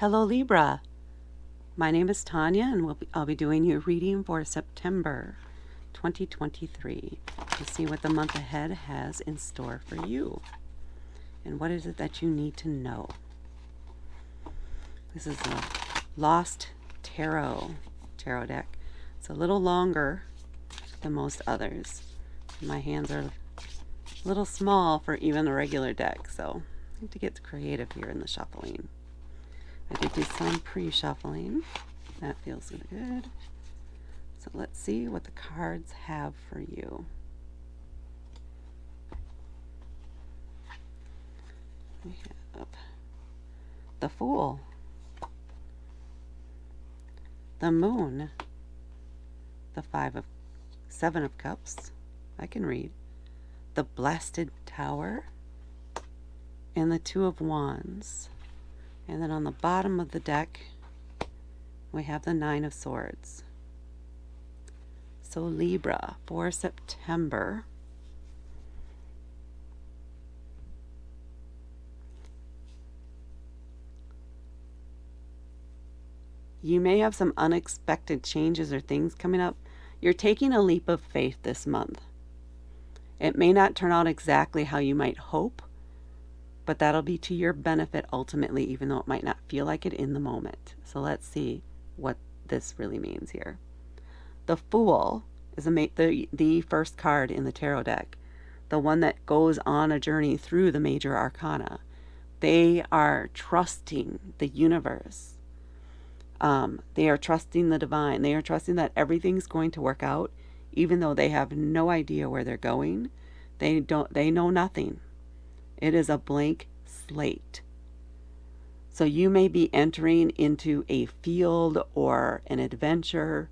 Hello Libra, my name is Tanya and I'll be doing your reading for September 2023 to see what the month ahead has in store for you and what is it that you need to know. This is a Lost Tarot deck. It's a little longer than most others. My hands are a little small for even a regular deck, so I need to get creative here in the shuffling. I did do some pre-shuffling. That feels good. So let's see what the cards have for you. We have the Fool, the Moon, the Seven of Cups, I can read, the Blasted Tower, and the Two of Wands. And then on the bottom of the deck, we have the Nine of Swords. So Libra, for September, you may have some unexpected changes or things coming up. You're taking a leap of faith this month. It may not turn out exactly how you might hope, but that'll be to your benefit ultimately, even though it might not feel like it in the moment. So let's see what this really means here. The Fool is the first card in the tarot deck, the one that goes on a journey through the major arcana. They are trusting the universe. They are trusting the divine. They are trusting that everything's going to work out, even though they have no idea where they're going. They know nothing. It is a blank slate. So you may be entering into a field or an adventure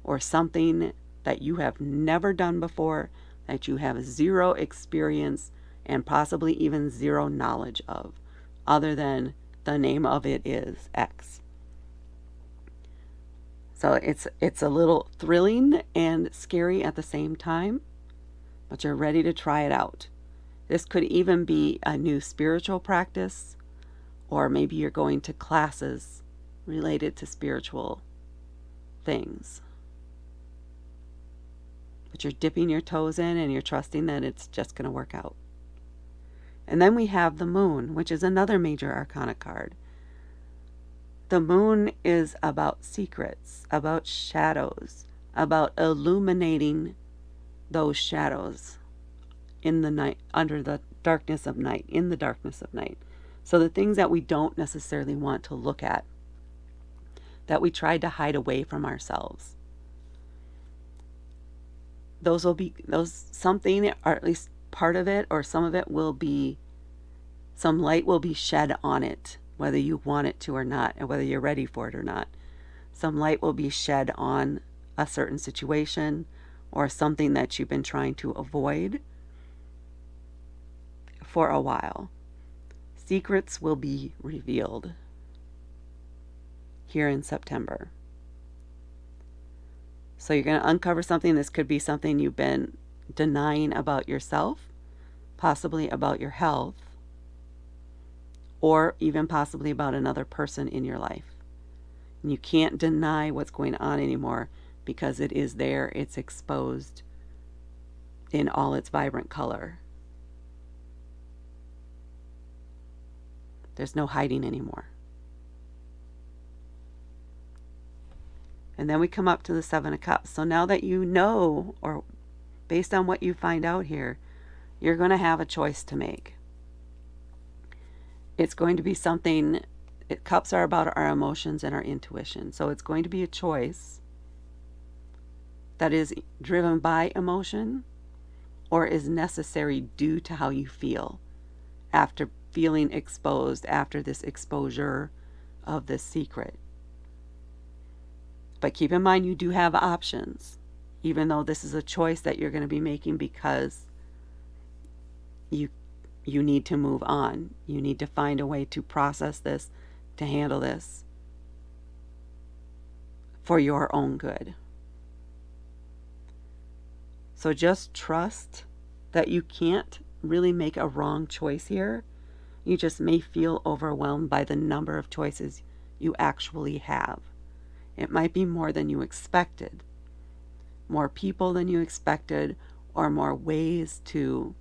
or something that you have never done before, that you have zero experience and possibly even zero knowledge of, other than the name of it is X. So it's a little thrilling and scary at the same time, but you're ready to try it out. This could even be a new spiritual practice, or maybe you're going to classes related to spiritual things. But you're dipping your toes in and you're trusting that it's just going to work out. And then we have the Moon, which is another major arcana card. The Moon is about secrets, about shadows, about illuminating those shadows in the night, under the darkness of night, in the darkness of night. So the things that we don't necessarily want to look at, that we tried to hide away from ourselves, something, or at least part of it, or some of it will be, some light will be shed on it, whether you want it to or not, and whether you're ready for it or not. Some light will be shed on a certain situation or something that you've been trying to avoid for a while. Secrets will be revealed here in September. So you're going to uncover something. This could be something you've been denying about yourself, possibly about your health, or even possibly about another person in your life. And you can't deny what's going on anymore because it is there. It's exposed in all its vibrant color. There's no hiding anymore. And then we come up to the Seven of Cups. So now that you know, or based on what you find out here, you're going to have a choice to make. It's going to be something, cups are about our emotions and our intuition. So it's going to be a choice that is driven by emotion or is necessary due to how you feel after feeling exposed, after this exposure of this secret. But keep in mind, you do have options, even though this is a choice that you're going to be making because you need to move on. You need to find a way to process this, to handle this for your own good. So just trust that you can't really make a wrong choice here. You just may feel overwhelmed by the number of choices you actually have. It might be more than you expected, more people than you expected, or more ways to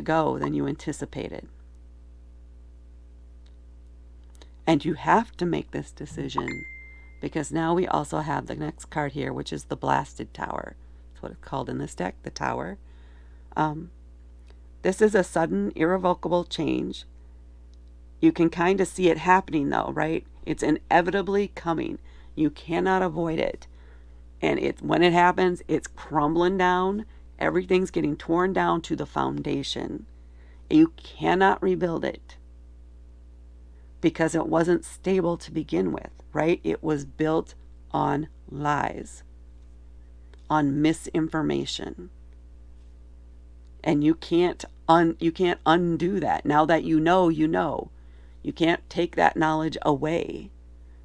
go than you anticipated. And you have to make this decision because now we also have the next card here, which is the Blasted Tower. That's what it's called in this deck, the Tower. This is a sudden, irrevocable change. You can kind of see it happening though, right? It's inevitably coming. You cannot avoid it. And when it happens, it's crumbling down. Everything's getting torn down to the foundation. You cannot rebuild it because it wasn't stable to begin with, right? It was built on lies, on misinformation. And you can't undo that. Now that you know, you know. You can't take that knowledge away.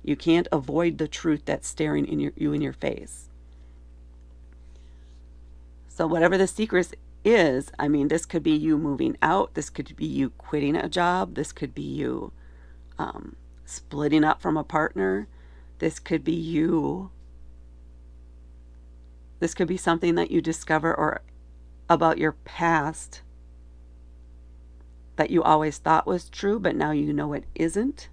You can't avoid the truth that's staring you in your face. So whatever the secret is, I mean, this could be you moving out. This could be you quitting a job. This could be you splitting up from a partner. This could be you. This could be something that you discover or about your past that you always thought was true, but now you know it isn't.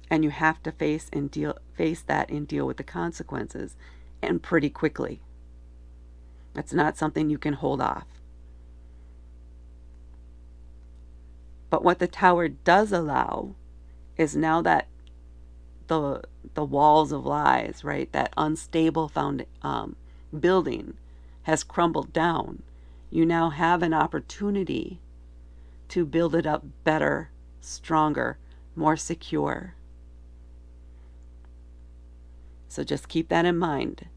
And you have to face that and deal with the consequences, and pretty quickly. That's not something you can hold off. But what the Tower does allow is now that the walls of lies, right, that unstable building has crumbled down, you now have an opportunity to build it up better, stronger, more secure. So just keep that in mind.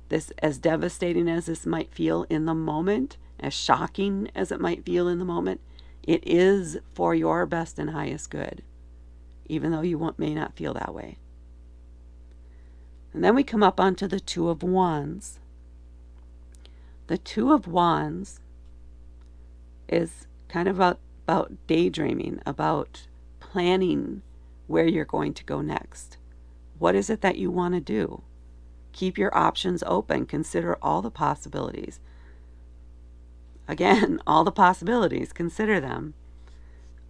This, as devastating as this might feel in the moment, as shocking as it might feel in the moment, it is for your best and highest good, even though you may not feel that way. And then we come up onto the Two of Wands. The Two of Wands is kind of about daydreaming, about planning where you're going to go next. What is it that you want to do? Keep your options open. Consider all the possibilities. Again, all the possibilities. Consider them.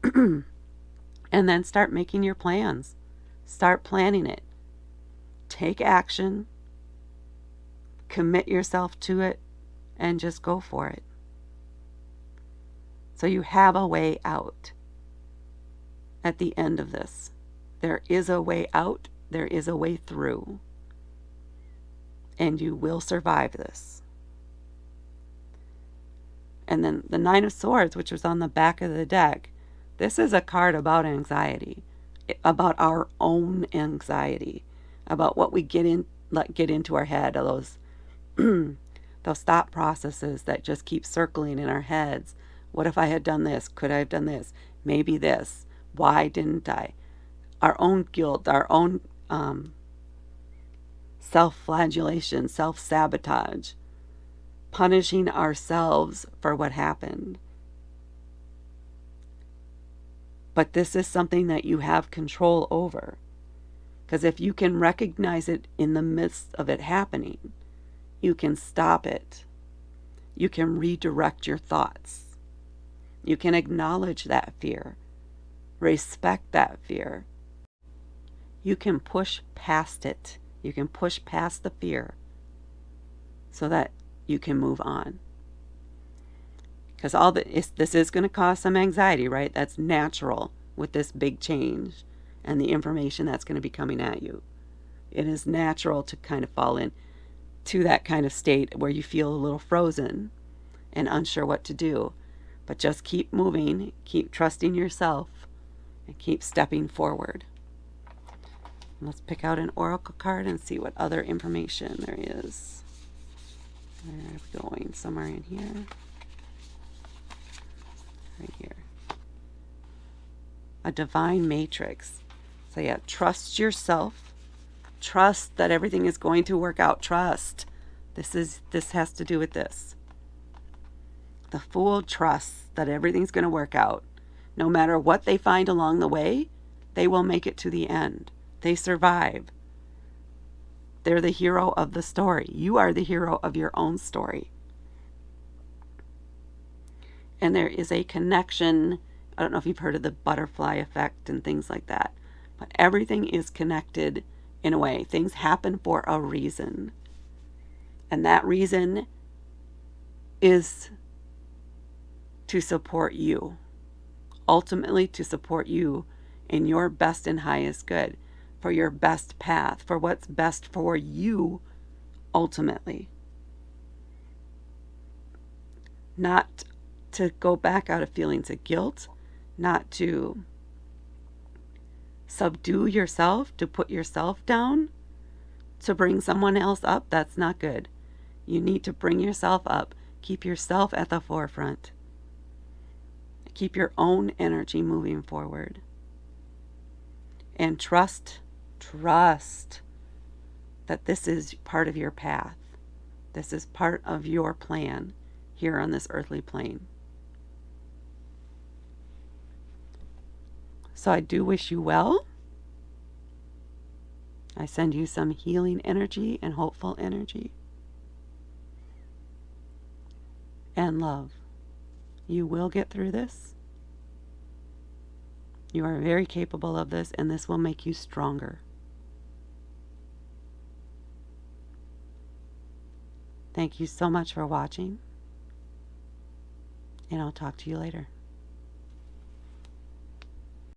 And then start making your plans. Start planning it. Take action. Commit yourself to it. And just go for it. So you have a way out at the end of this. There is a way out. There is a way through. And you will survive this. And then the Nine of Swords, which was on the back of the deck, this is a card about anxiety, about our own anxiety, about what we let get into our head, those those thought processes that just keep circling in our heads. What if I had done this? Could I have done this? Maybe this. Why didn't I? Our own guilt, our own self-flagellation, self-sabotage, punishing ourselves for what happened. But this is something that you have control over. Because if you can recognize it in the midst of it happening, you can stop it. You can redirect your thoughts. You can acknowledge that fear. Respect that fear. You can push past it. You can push past the fear so that you can move on. Because this is going to cause some anxiety, right? That's natural with this big change and the information that's going to be coming at you. It is natural to kind of fall into that kind of state where you feel a little frozen and unsure what to do. But just keep moving, keep trusting yourself, and keep stepping forward. Let's pick out an oracle card and see what other information there is. Where are we going? Somewhere in here. Right here. A divine matrix. So yeah, trust yourself. Trust that everything is going to work out. Trust. This has to do with this. The Fool trusts that everything's going to work out. No matter what they find along the way, They will make it to the end. They survive. They're the hero of the story. You are the hero of your own story. And there is a connection. I don't know if you've heard of the butterfly effect and things like that, but everything is connected in a way. Things happen for a reason. And that reason is to support you. Ultimately, to support you in your best and highest good, for your best path, for what's best for you ultimately. Not to go back out of feelings of guilt, not to subdue yourself, to put yourself down, to bring someone else up. That's not good. You need to bring yourself up. Keep yourself at the forefront. Keep your own energy moving forward. And trust that this is part of your path. This is part of your plan here on this earthly plane. So I do wish you well. I send you some healing energy and hopeful energy. And love. You will get through this. You are very capable of this, and this will make you stronger. Thank you so much for watching, and I'll talk to you later.